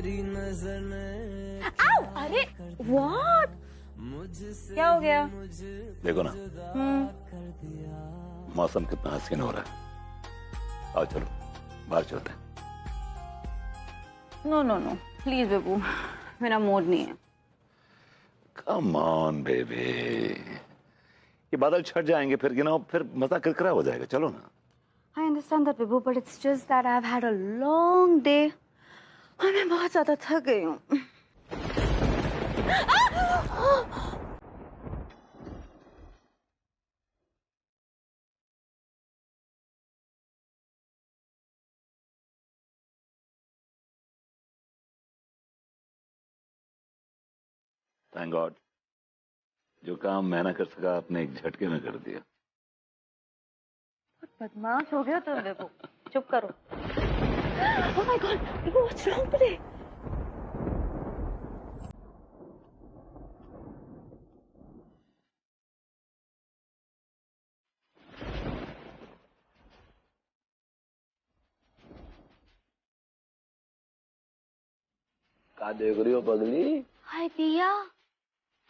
आओ, अरे व्हाट, क्या हो गया? देखो ना, मौसम कितना हसीन हो रहा है। आओ चलो बाहर चलते हैं। नो नो नो प्लीज बेबू, मेरा मूड नहीं है। कम ऑन बेबी, ये बादल छट जाएंगे फिर गिनाओ, फिर मजा किरकिरा हो जाएगा। चलो ना। I understand that बेबू, but it's just that I've had a long day और मैं बहुत ज्यादा थक गई हूँ। थैंक गॉड, जो काम मैं ना कर सका आपने एक झटके में कर दिया। बदमाश हो गया तुम बेबू, चुप करो। Oh my God, बेबू, what's wrong today? क्या देख रही हो पगली? हाय दिया,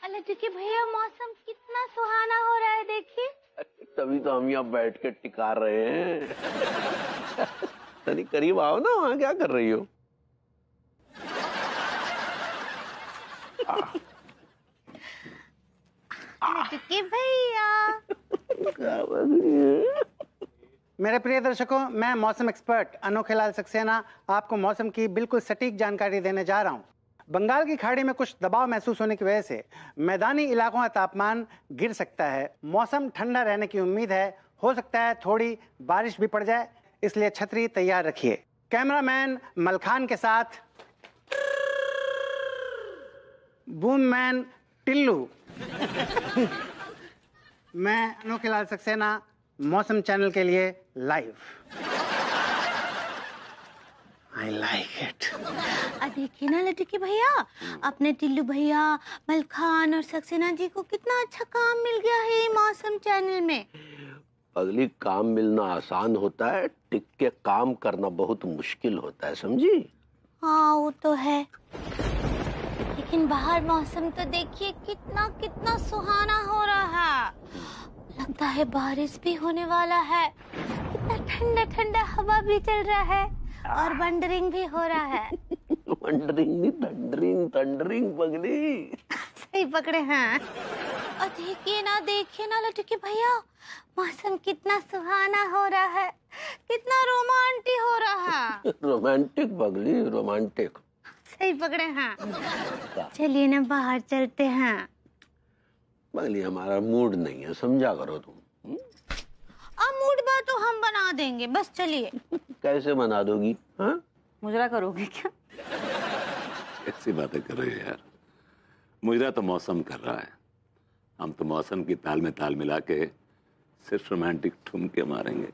अल्लाह जी के भैया, मौसम कितना सुहाना हो रहा है, देखिए। तभी तो हम यहाँ बैठ के टिका रहे हैं। तनी करीब आओ ना, वहाँ क्या कर रही हो? अल्लाह जी के भैया। मेरे प्रिय दर्शकों, मैं मौसम एक्सपर्ट अनोखेलाल सक्सेना आपको मौसम की बिल्कुल सटीक जानकारी देने जा रहा हूं। बंगाल की खाड़ी में कुछ दबाव महसूस होने की वजह से मैदानी इलाकों का तापमान गिर सकता है। मौसम ठंडा रहने की उम्मीद है। हो सकता है थोड़ी बारिश भी पड़ जाए, इसलिए छतरी तैयार रखिए। कैमरामैन मलखान के साथ बूममैन टिल्लू। मैं अनोखेलाल सक्सेना, मौसम चैनल के लिए लाइव। I like it. देखिए ना लड्डू के भैया, अपने टिल्लू भैया, मलखान और सक्सेना जी को कितना अच्छा काम मिल गया है मौसम चैनल में। पगली, काम मिलना आसान होता है, टिक के काम करना बहुत मुश्किल होता है, समझी? हाँ वो तो है, लेकिन बाहर मौसम तो देखिए कितना कितना सुहाना हो रहा है। लगता है बारिश भी होने वाला है। कितना ठंडा ठंडा हवा भी चल रहा है और वंडरिंग भी हो रहा है। वंडरिंग नहीं, थंडरिंग, थंडरिंग पगली। सही पकड़े हैं। और देखिए ना लड्डू के भैया, मौसम कितना सुहाना हो रहा है, कितना रोमांटिक हो रहा है। रोमांटिक पगली, रोमांटिक। सही पकड़े हैं। चलिए ना बाहर चलते हैं। पगली, हमारा मूड नहीं है, समझा करो तुम। अब मूड बात तो हम बना देंगे, बस चलिए। कैसे बना दोगी? हाँ, मुजरा करोगे क्या? ऐसी बातें कर रहे हो यार। मुजरा तो मौसम कर रहा है, हम तो मौसम की ताल में ताल मिला के सिर्फ रोमांटिक ठुमके मारेंगे।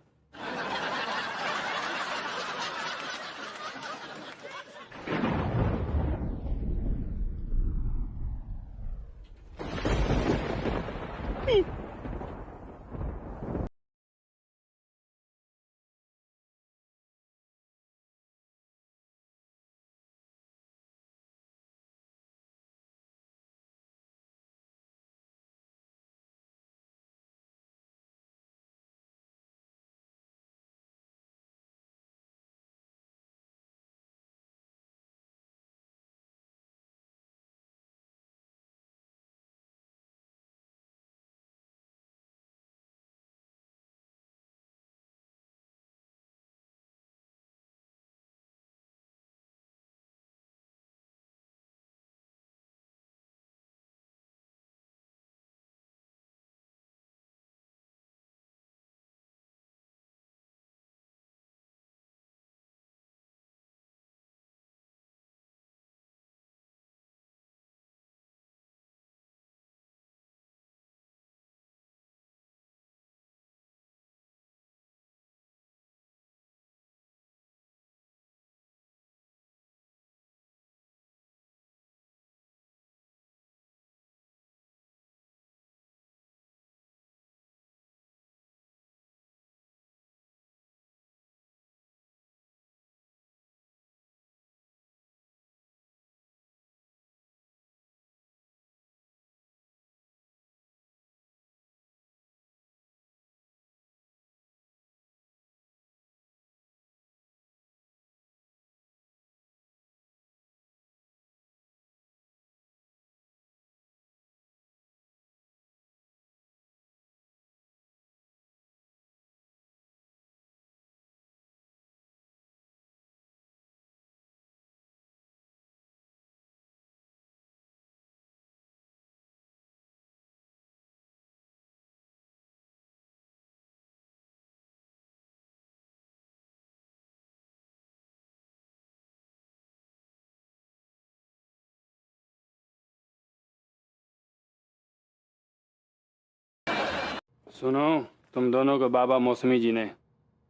सुनो, तुम दोनों को बाबा मौसमी जी ने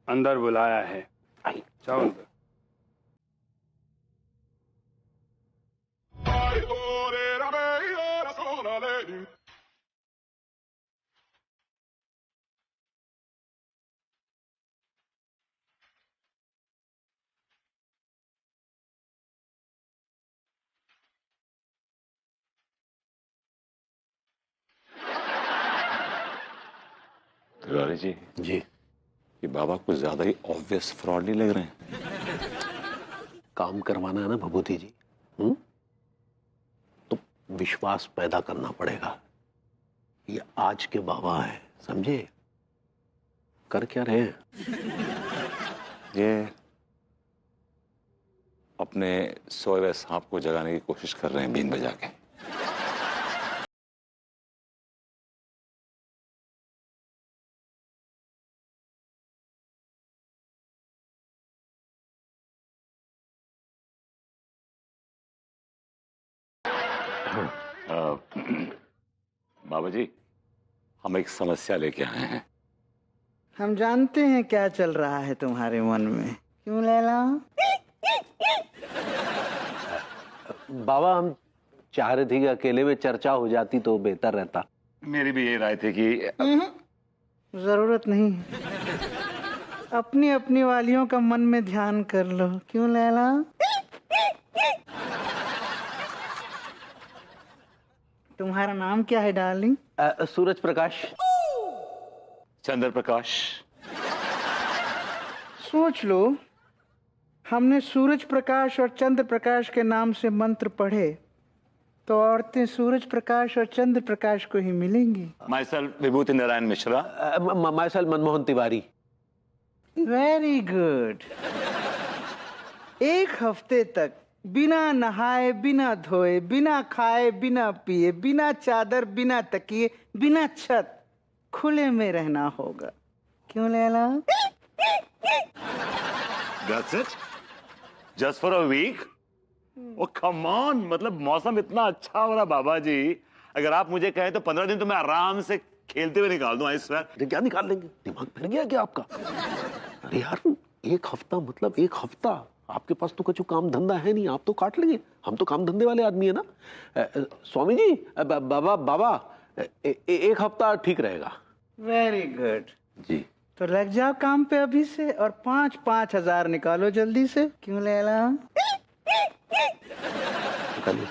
अंदर बुलाया है। आई जाओ अंदर। तिवारी जी, ये बाबा कुछ ज्यादा ही ऑब्वियस फ्रॉड नहीं लग रहे हैं? काम करवाना है ना भभूति जी, तो विश्वास पैदा करना पड़ेगा। ये आज के बाबा है, समझे? कर क्या रहे हैं? ये अपने सोए हुए सांप को जगाने की कोशिश कर रहे हैं बीन बजा के। बाबा जी, हम एक समस्या लेके आए हैं। हम जानते हैं क्या चल रहा है तुम्हारे मन में, क्यों लैला? बाबा, हम चाह रहे थे कि अकेले में चर्चा हो जाती तो बेहतर रहता। मेरी भी ये राय थी कि जरूरत नहीं है, अपनी अपनी वालियों का मन में ध्यान कर लो, क्यों लैला? तुम्हारा नाम क्या है डार्लिंग? सूरज प्रकाश। चंद्र प्रकाश। सोच लो, हमने सूरज प्रकाश और चंद्र प्रकाश के नाम से मंत्र पढ़े तो औरतें सूरज प्रकाश और चंद्र प्रकाश को ही मिलेंगी। My self Vibhuti Narayan Mishra. My self Manmohan Tiwari. Very good. एक हफ्ते तक बिना नहाए, बिना धोए, बिना खाए, बिना पिए, बिना चादर, बिना तकिए, बिना छत, खुले में रहना होगा, क्यों Laila? That's it? Just for a week? Oh come on, मतलब मौसम इतना अच्छा हो रहा बाबा जी, अगर आप मुझे कहें तो 15 दिन तो मैं आराम से खेलते हुए निकाल दूं। इस बार क्या निकाल लेंगे? दिमाग फिर गया क्या आपका? अरे यार, एक हफ्ता मतलब एक हफ्ता। आपके पास तो कुछ काम धंधा है नहीं, आप तो काट लेंगे। हम तो काम धंधे वाले आदमी है ना। स्वामी जी, बाबा, एक हफ्ता ठीक रहेगा। वेरी गुड जी। तो लग जाओ काम पे अभी से और 5-5 हजार निकालो जल्दी से, क्यों लैला? निकालिए।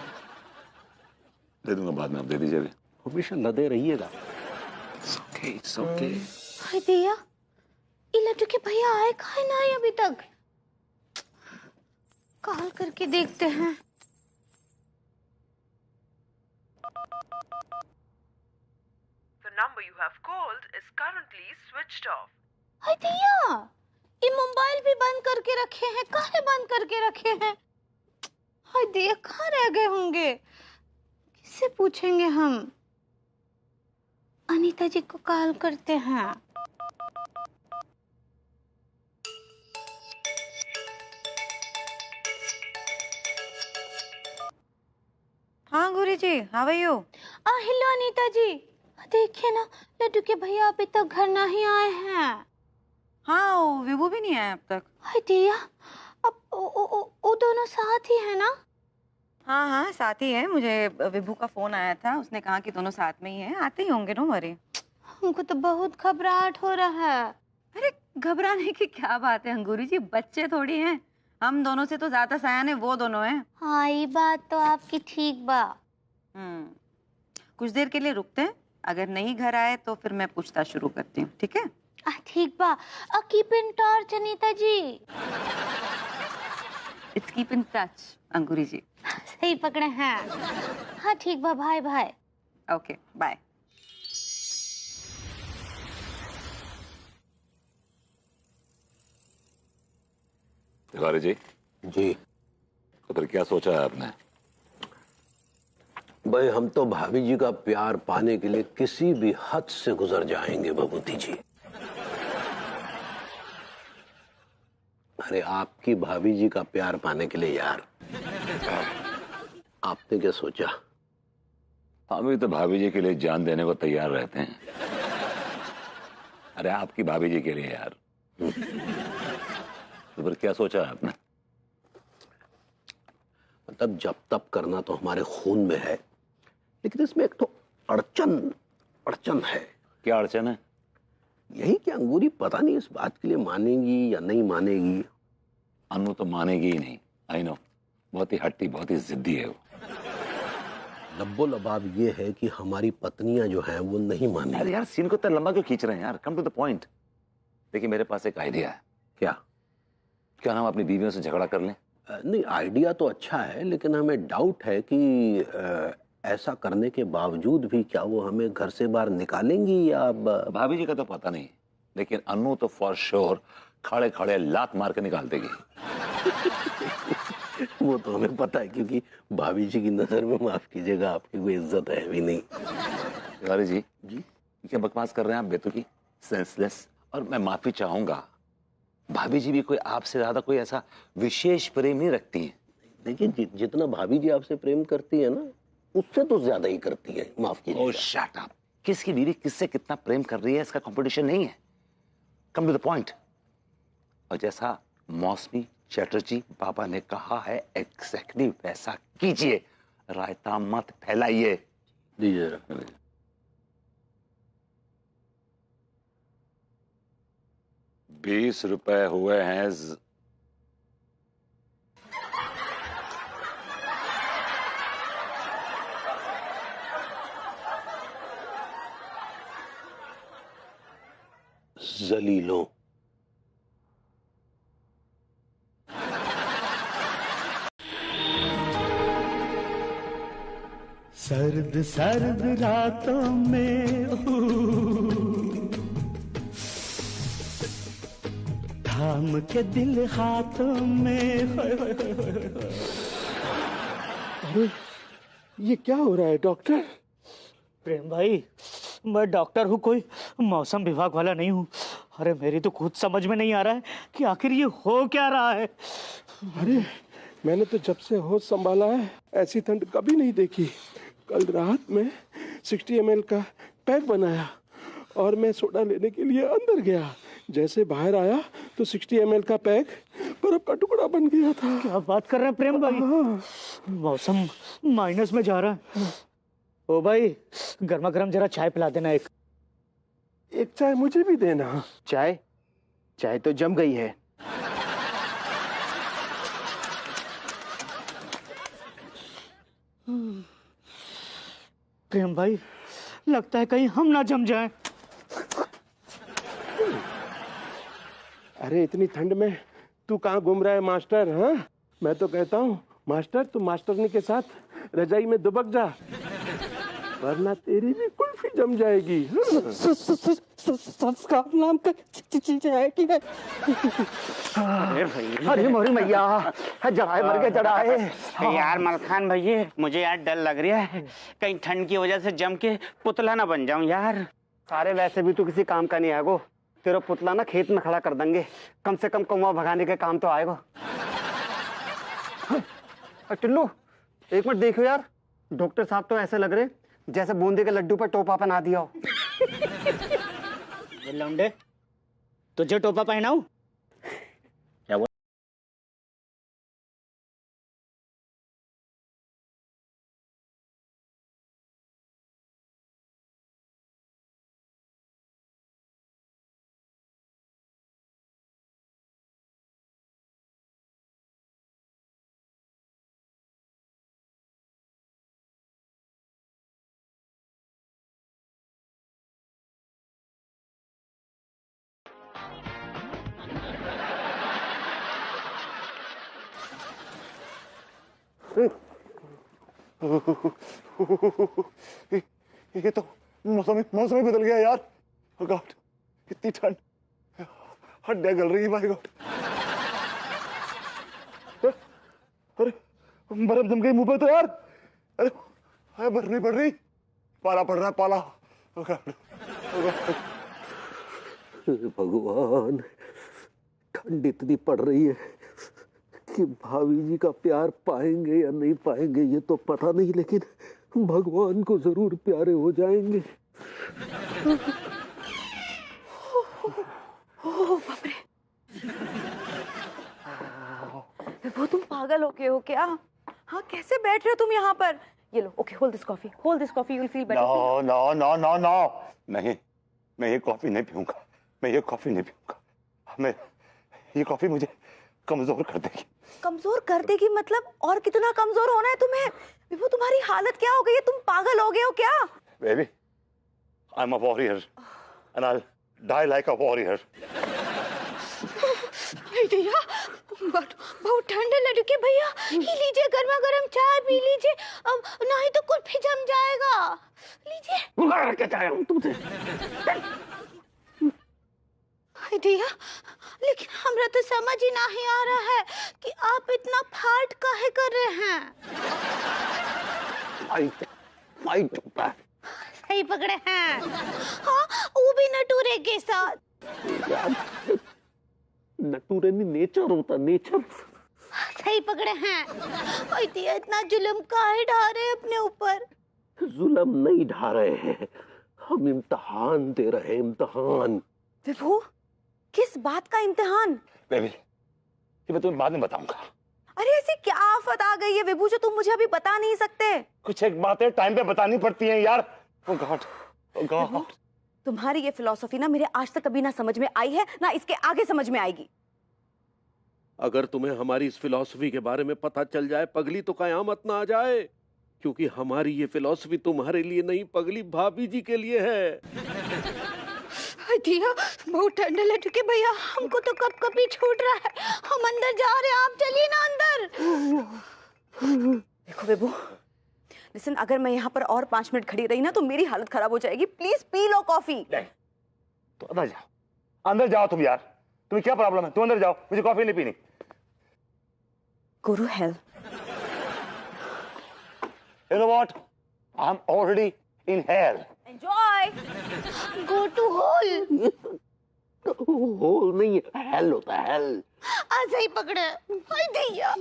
दे दूंगा बाद में, आप दे दीजिए। हमेशा लदे रहिएगा। It's okay. हाय दिया, ये लड्डू के भैया आए कहाँ ना आए अभी तक? कॉल करके देखते हैं। The number you have called is currently switched off. हाय दिया, ये मोबाइल भी बंद करके रखे हैं, काहे बंद करके रखे हैं? हाय दिया, कहाँ रह गए होंगे? किससे पूछेंगे हम? अनीता जी को कॉल करते हैं। हाँ guru ji, how are you? Hello Anita ji, देखिए ना, लड्डू के भैया अभी तक घर नहीं आए हैं। हाँ, विभू भी नहीं आया अब तक। हाय दिया, अब वो दोनों साथ ही है ना? हाँ हाँ, साथ ही है। मुझे विभू का फोन आया था, उसने कहा कि दोनों साथ में ही हैं, आते ही होंगे। No worry. हमको तो बहुत घबराहट हो रहा है। अरे घबराने की क्या बात है अंगूरी जी, बच्चे थोड़ी हैं। हम दोनों से तो ज्यादा सयाने वो दोनों हैं। हाँ, ये बात तो आपकी ठीक बा। कुछ देर के लिए रुकते हैं, अगर नहीं घर आए तो फिर मैं पूछताछ शुरू करती हूँ, ठीक है? ठीक बा। Keep in touch Anita ji. It's keep in touch Angoori ji. सही पकड़े हैं। हाँ ठीक बा, bye bye. Okay bye. Tiwari ji. जी। फिर क्या सोचा है आपने? भाई, हम तो भाभी जी का प्यार पाने के लिए किसी भी हद से गुजर जाएंगे भभूति जी। अरे आपकी भाभी जी का प्यार पाने के लिए यार, आपने क्या सोचा? हम भी तो भाभी जी के लिए जान देने को तैयार रहते हैं। अरे आपकी भाभी जी के लिए यार। तो फिर क्या सोचा है आपने? मतलब जब तब करना तो हमारे खून में है, लेकिन इसमें एक तो अड़चन है। क्या अड़चन है? यही कि अंगूरी पता नहीं इस बात के लिए मानेगी या नहीं मानेगी। अनु तो मानेगी ही नहीं, आई नो। बहुत ही हट्टी, बहुत ही जिद्दी है वो। लब्बो लबाब ये है कि हमारी पत्नियां जो हैं वो नहीं अरे मानेगी। यार सीन को इतना लंबा क्यों खींच रहे हैं यार? Come to the point. देखिए मेरे पास एक आइडिया है। क्या हम अपनी बीवियों से झगड़ा कर लें? नहीं, आइडिया तो अच्छा है, लेकिन हमें डाउट है कि ऐसा करने के बावजूद भी क्या वो हमें घर से बाहर निकालेंगी या भाभी जी का तो पता नहीं, लेकिन अनु तो फॉर श्योर खड़े खड़े लात मार के निकाल देगी। वो तो हमें पता है, क्योंकि भाभी जी की नजर में, माफ कीजिएगा, आपकी कोई इज्जत है भी नहीं। तिवारी जी क्या बकवास कर रहे हैं आप बेतुकी, सेंसलेस। और मैं माफी चाहूंगा, भाभी जी भी कोई आपसे ज्यादा कोई ऐसा विशेष प्रेम नहीं रखती हैं। देखिए जितना भाभी जी आपसे प्रेम करती है ना, उससे तो ज्यादा ही करती है, माफ कीजिए। ओह शट अप। किसकी बीवी किससे कितना प्रेम कर रही है इसका कंपटीशन नहीं है। Come to the point. और जैसा मौसमी चटर्जी बाबा ने कहा है एग्जैक्टली वैसा कीजिए, रायता मत फैलाइए। दीजिए। 20 रुपए हुए हैं। जलीलों। सर्द सर्द रातों में थाम के दिल हाथों में। अरे ये क्या हो रहा है डॉक्टर? प्रेम भाई, मैं डॉक्टर हूँ, कोई मौसम विभाग वाला नहीं हूँ। अरे मेरी तो खुद समझ में नहीं आ रहा है कि आखिर ये हो क्या रहा है। अरे मैंने तो जब से होश संभाला है ऐसी ठंड कभी नहीं देखी। कल रात में 60 ml का पैक बनाया और मैं सोडा लेने के लिए अंदर गया। जैसे बाहर आया तो 60 ml का पैक बर्फ का टुकड़ा बन गया था। क्या बात कर रहे हैं प्रेम भाई? मौसम माइनस में जा रहा है। ओ भाई, गर्मा गर्म जरा चाय पिला देना। एक चाय मुझे भी देना। चाय तो जम गई है। प्रेम भाई, लगता है कहीं हम ना जम जाएं। अरे इतनी ठंड में तू कहाँ घूम रहा है मास्टर? हाँ, मैं तो कहता हूँ मास्टर तू मास्टरनी के साथ रजाई में दुबक जा, वरना तेरी भी कुल्फी जम जाएगी। संस्कार नाम का जाएगी। अरे मोरी मैया, जड़ाए मर गए जड़ाए। यार मलखान भैया, मुझे यार डर लग रहा है कहीं ठंड की वजह से जम के पुतला ना बन जाऊं यार। सारे वैसे भी तू किसी काम का नहीं आएगो, तेरा पुतला ना खेत में खड़ा कर देंगे, कम से कम कौवा भगाने के काम तो आएगा। टिल्लू एक मिनट देखो यार, डॉक्टर साहब तो ऐसे लग रहे जैसे बूंदे के लड्डू पर टोपा पहना दिया हो। लौंडे, तुझे टोपा पहनाऊं? ये तो मौसम ही बदल गया यार। oh God, इतनी ठंड, हड्डियां गल रही है भाई गॉड। अरे बर्फ जम गई मुंह पे तो यार। अरे बर्फ नहीं पड़ रही, पाला पड़ रहा है, पाला। oh God, oh God। भगवान, ठंड इतनी पड़ रही है कि भाभी जी का प्यार पाएंगे या नहीं पाएंगे ये तो पता नहीं, लेकिन भगवान को जरूर प्यारे हो जाएंगे। ओह बाप रे, विभू तुम पागल हो गए हो क्या? हाँ कैसे बैठ रहे हो तुम यहाँ पर? ये लो, okay, hold this coffee, you will feel better. No no no no no, नहीं, मैं ये कॉफी नहीं पीऊंगा, मैं ये कॉफी नहीं पीऊंगा। मैं ये कॉफी मुझे कमजोर कर देगी। कमजोर कर देगी मतलब? और कितना कमजोर होना है तुम्हें? विभू तुम्हारी हालत क्या हो गई है? तुम पागल हो गए हो क्या? Baby, I am a warrior and I die like a warrior. भैया बहुत ठंडा लग रही है भैया, ही लीजिए गर्मा गर्म चाय पी लीजिए, अब नहीं तो कुछ भी जम जाएगा। लीजिए। क्या चाहे तुमसे? भैया लेकिन हमरा तो समझ ही नहीं आ रहा है कि आप इतना फाट काहे कर रहे हैं। सही पकड़े हैं। हाँ, वो भी नटूरे के साथ। नटूरे नहीं, नेचर होता, नेचर। सही पकड़े हैं। इतना जुल्म काहे ढा रहे अपने ऊपर? जुल्म नहीं ढा रहे हैं, हम इम्तिहान दे रहे हैं, इम्तिहान। विभू, किस बात का इम्तिहान? बेबी, ये मैं तुम्हें बाद में बताऊंगा। अरे ऐसी क्या आफत आ गई है विभू जो तुम मुझे अभी बता नहीं सकते? कुछ एक बातें टाइम पे बतानी पड़ती हैं यार। Oh God, oh God. तुम्हारी ये फिलॉसफी ना मेरे आज तक कभी ना समझ में आई है, ना इसके आगे समझ में आएगी। अगर तुम्हें हमारी इस फिलॉसफी के बारे में पता चल जाए पगली, तो कयामत ना आ जाए, क्योंकि हमारी ये फिलॉसफी तुम्हारे लिए नहीं पगली, भाभी जी के लिए है। दिया बहुत ठंडा लग चुके भैया, हमको तो कब कभी छूट रहा है, हम अंदर जा रहे हैं, आप चलिए ना अंदर। देखो बेबू, लिसन, अगर मैं यहाँ पर और 5 मिनट खड़ी रही ना तो मेरी हालत खराब हो जाएगी। Please P low coffee. तो अंदर जाओ तुम यार, तुम्हें क्या प्रॉब्लम है? तुम अंदर जाओ, मुझे कॉफी नहीं पीनी। Go to hell. You know what? I'm already in hell. Enjoy. Go to hole. Hole नहीं, हेल होता है, हेल। ऐसे ही पकड़े। हाय दैया।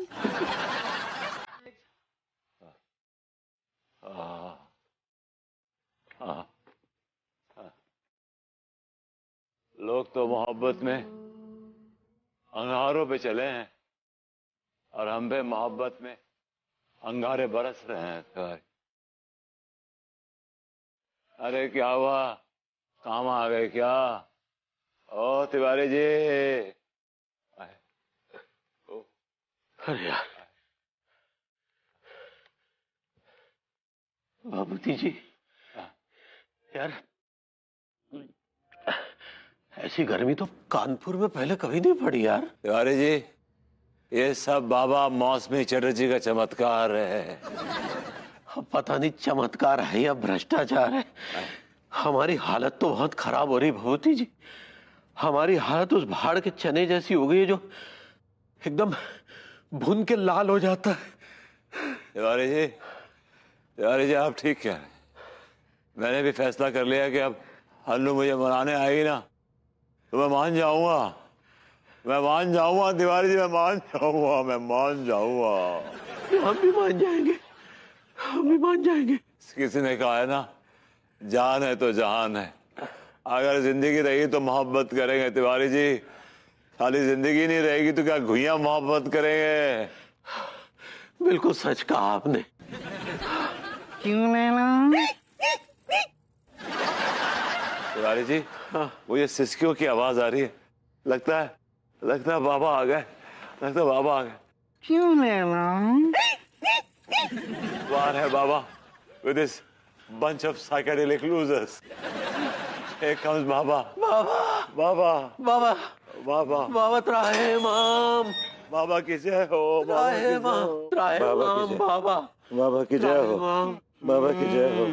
लोग तो मोहब्बत में अंगारों पे चले हैं और हम पे मोहब्बत में अंगारे बरस रहे हैं। अरे क्या हुआ, काम आ गए क्या? ओ तिवारी जी। अरे यार, बाबूजी जी, यार ऐसी गर्मी तो कानपुर में पहले कभी नहीं पड़ी यार। तिवारी जी, ये सब बाबा मौसमी चटर्जी का चमत्कार है। अब पता नहीं चमत्कार है या भ्रष्टाचार है, हमारी हालत तो बहुत खराब हो रही भगवती जी। हमारी हालत उस भाड़ के चने जैसी हो गई है जो एकदम भुन के लाल हो जाता है। तिवारी जी आप ठीक कह रहे हैं। मैंने भी फैसला कर लिया कि अब हल्लू मुझे मनाने आएगी ना तो मैं मान जाऊंगा, तिवारी जी, मैं मान जाऊंगा। हम भी मान जाएंगे। किसी ने कहा है ना, जान है तो जहान है। अगर जिंदगी रही तो मोहब्बत करेंगे तिवारी जी, खाली जिंदगी नहीं रहेगी तो क्या घुइयां मोहब्बत करेंगे। बिल्कुल सच कहा आपने। क्यों लेना? तिवारी जी, वो ये सिसकियों की आवाज आ रही है, लगता है बाबा आ गए, क्यों लेना? बाहर है बाबा with this bunch of psychedelic losers. Here comes बाबा त्राहिमाम, बाबा की जय हो, बाबा की जय हो।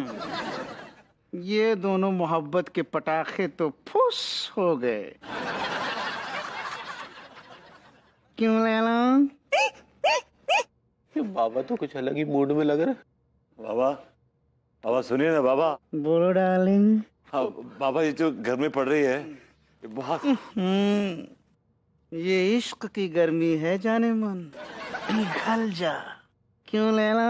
ये दोनों मोहब्बत के पटाखे तो फुस हो गए। क्यों लेना? बाबा तो कुछ अलग ही मूड में लग रहा। बाबा सुनिए ना बाबा। बोलो डार्लिंग। हाँ बाबा, ये जो गर्मी पड़ रही है ये बहुत। ये इश्क की गर्मी है जाने मन, पिघल जा। क्यों लेना?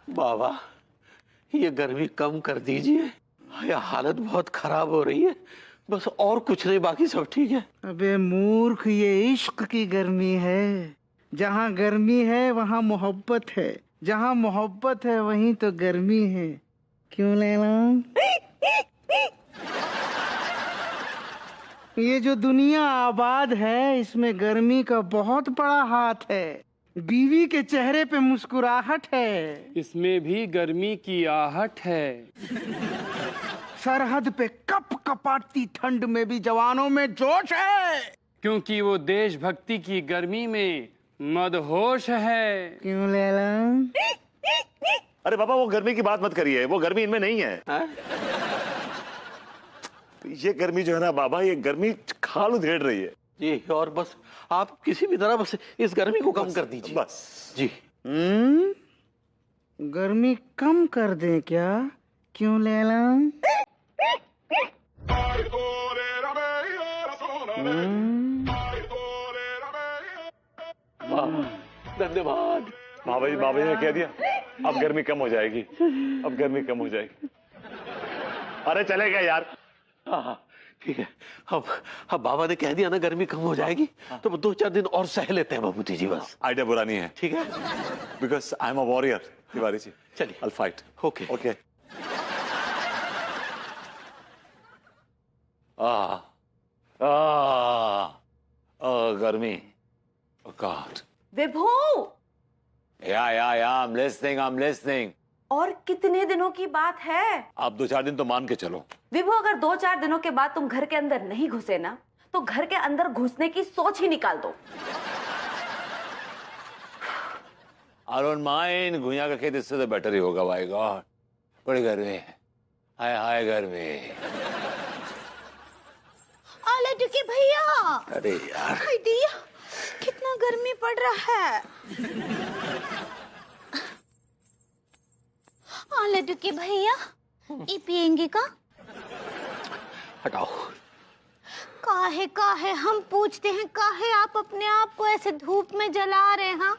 बाबा ये गर्मी कम कर दीजिए, ये हालत बहुत खराब हो रही है, बस और कुछ नहीं, बाकी सब ठीक है। अबे मूर्ख, ये इश्क की गर्मी है। जहाँ गर्मी है वहाँ मोहब्बत है, जहाँ मोहब्बत है वहीं तो गर्मी है। क्यों लैला? ये जो दुनिया आबाद है इसमें गर्मी का बहुत बड़ा हाथ है। बीवी के चेहरे पे मुस्कुराहट है, इसमें भी गर्मी की आहट है। सरहद पे कप कपाती ठंड में भी जवानों में जोश है, क्योंकि वो देशभक्ति की गर्मी में मदहोश है। क्यों लैला? अरे पापा वो गर्मी की बात मत करिए, वो गर्मी इनमें नहीं है। ये गर्मी जो है ना बाबा, ये गर्मी खाल उधेड़ रही है जी। और बस आप किसी भी तरह बस इस गर्मी को कम कर दीजिए बस जी। गर्मी कम कर दें क्या? क्यों लैला? धन्यवाद। बाबा जी ने कह दिया अब गर्मी कम हो जाएगी, अब गर्मी कम हो जाएगी। अरे चले गए यार। हाँ ठीक है, अब बाबा ने कह दिया ना गर्मी कम हो जाएगी, तो 2-4 दिन और सह लेते हैं बाबूजी जी। बस आइडिया बुरा नहीं है, ठीक है, because I am a warrior Tiwari ji. चलिए I'll fight. Okay okay. गर्मी। God. Vibhu, Yeah, I'm listening. और कितने दिनों की बात है? आप 2-4 दिन तो मान के चलो। विभू, अगर 2-4 दिनों के बाद तुम घर के अंदर नहीं घुसे ना, तो घर के अंदर घुसने की सोच ही निकाल दो। I don't mind, घुइयां का खेत इससे तो बेटर ही होगा। भाई गॉड, बड़ी गर्मी है, हाय गर्मी। लड्डू भैया, अरे यार दिया कितना गर्मी पड़ रहा है। लड्डू के भैया, ये पियेंगे का? हटाओ। काहे हम पूछते हैं, काहे आप अपने आप को ऐसे धूप में जला रहे हैं?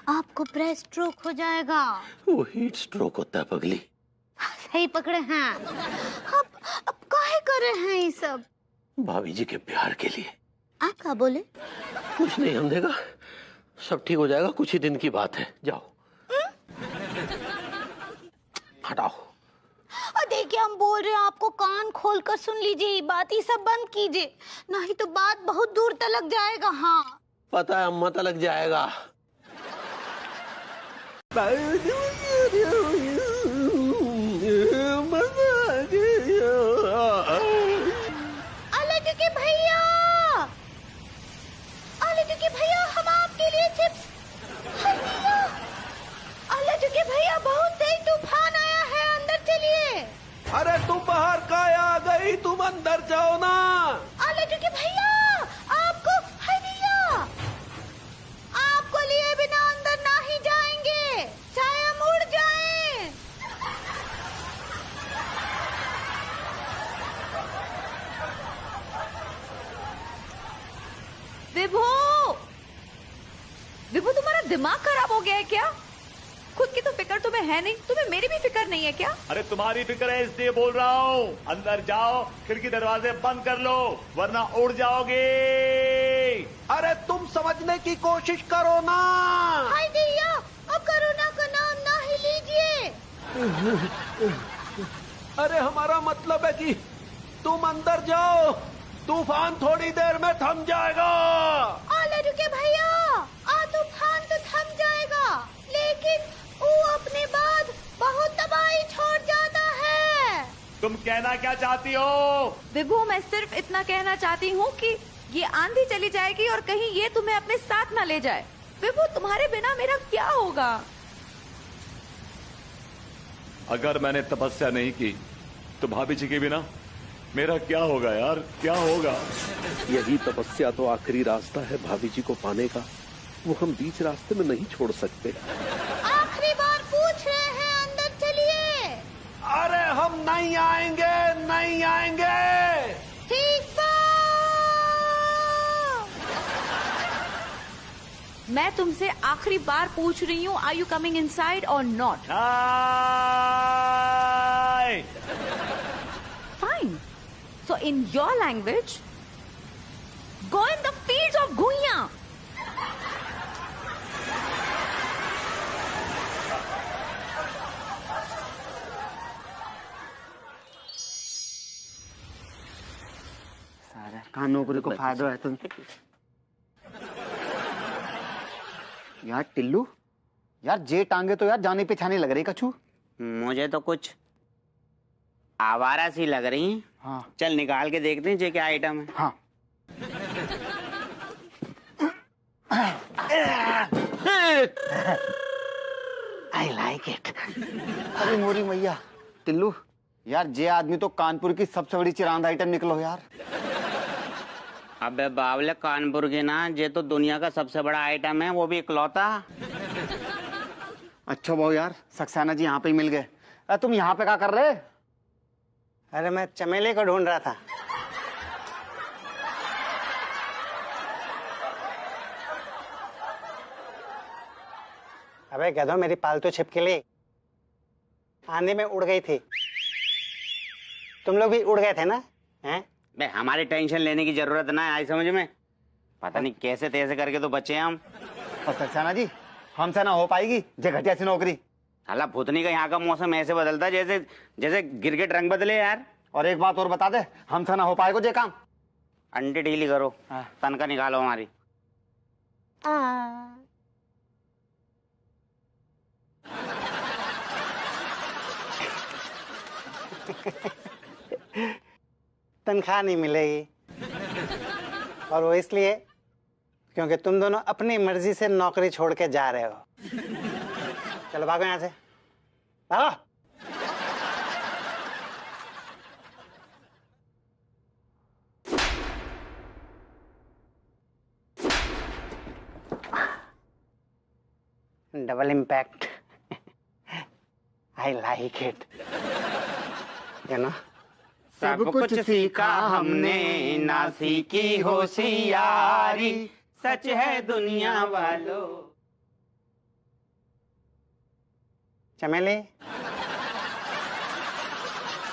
आपको ब्रेस्ट स्ट्रोक हो जाएगा। वो हीट स्ट्रोक होता है पगली। सही पकड़े हैं। अब काहे कर रहे हैं ये सब? भाभी जी के प्यार के लिए। आप क्या बोले? कुछ नहीं, हम देगा सब ठीक हो जाएगा, कुछ ही दिन की बात है। जाओ हटाओ। और देखिए हम बोल रहे हैं, आपको कान खोल कर सुन लीजिए, बात ही सब बंद कीजिए, नहीं तो बात बहुत दूर तक जाएगा। हाँ पता है अम्मा तक जाएगा। भैया हम आपके लिए चिप्स। भैया बहुत तेज तूफान आया है, अंदर चलिए। अरे तुम बाहर का आ गई, तुम अंदर जाओ ना। भैया आपको आपको लिए बिना अंदर ना ही जाएंगे, चाहे हम उड़ जाएं। विभू तुम्हारा दिमाग खराब हो गया है क्या? खुद की तो फिक्र तुम्हें है नहीं, तुम्हें मेरी भी फिक्र नहीं है क्या? अरे तुम्हारी फिक्र है इसलिए बोल रहा हूँ, अंदर जाओ, खिड़की दरवाजे बंद कर लो, वरना उड़ जाओगे। अरे तुम समझने की कोशिश करो ना। हाय दैया, अब कोरोना का नाम ना ही लीजिए। अरे हमारा मतलब है कि तुम अंदर जाओ, तूफान थोड़ी देर में थम जाएगा। रुके भैया, तूफान तो थम जाएगा, लेकिन वो अपने बाद बहुत तबाही छोड़ जाता है। तुम कहना क्या चाहती हो? विभू, मैं सिर्फ इतना कहना चाहती हूँ कि ये आंधी चली जाएगी और कहीं ये तुम्हें अपने साथ ना ले जाए। विभू, तुम्हारे बिना मेरा क्या होगा? अगर मैंने तपस्या नहीं की तो भाभी जी के बिना मेरा क्या होगा यार, क्या होगा? यही तपस्या तो आखिरी रास्ता है भाभी जी को पाने का, वो हम बीच रास्ते में नहीं छोड़ सकते। आखिरी बार पूछ रहे हैं, अंदर चलिए। अरे हम नहीं आएंगे, नहीं आएंगे। ठीक बा। मैं तुमसे आखिरी बार पूछ रही हूँ, आर यू कमिंग इनसाइड और not? So in your language, go in the fields of Guiya. कहाँ नौकरी को फायदा है तुम। यार टिल्लू, यार जे टांगे तो यार जाने पहचाने लग रही कछू। मुझे तो कुछ आवारा सी लग रही हैं। हाँ चल निकाल के देखते हैं जे क्या आइटम है। हाँ आई लाइक इट। अरे मोरी मैया टिल्लू, यार जे आदमी तो कानपुर की सबसे बड़ी चिरांद आइटम निकलो यार। अबे बावले, कानपुर के ना, ये तो दुनिया का सबसे बड़ा आइटम है, वो भी इकलौता। अच्छा भाऊ यार, सक्सेना जी यहाँ पे ही मिल गए। अरे तुम यहाँ पे क्या कर रहे? अरे मैं चमेली को ढूंढ रहा था। अबे गधो, मेरी पालतू छिपकली आंधी में उड़ गई थी। तुम लोग भी उड़ गए थे ना? हैं? बे हमारी टेंशन लेने की जरूरत ना आई समझ में। पता नहीं कैसे तैसे करके तो बचे हम। और सक्सेना जी, हमसे ना हो पाएगी जे घटिया सी नौकरी। साला भूतनी का यहाँ का मौसम ऐसे बदलता है जैसे जैसे गिरगिट रंग बदले यार। और एक बात और बता दे, हमसे ना हो पाएगा जे काम। अंडे ढीली करो, तनका निकालो हमारी। तनख्वाह नहीं मिलेगी, और वो इसलिए क्योंकि तुम दोनों अपनी मर्जी से नौकरी छोड़ के जा रहे हो। चलो भागो यहाँ से, भागो। Double impact, I like it. You know, सब कुछ सीखा हमने, ना सीखी होशियारी, सच है दुनिया वालों। चमेली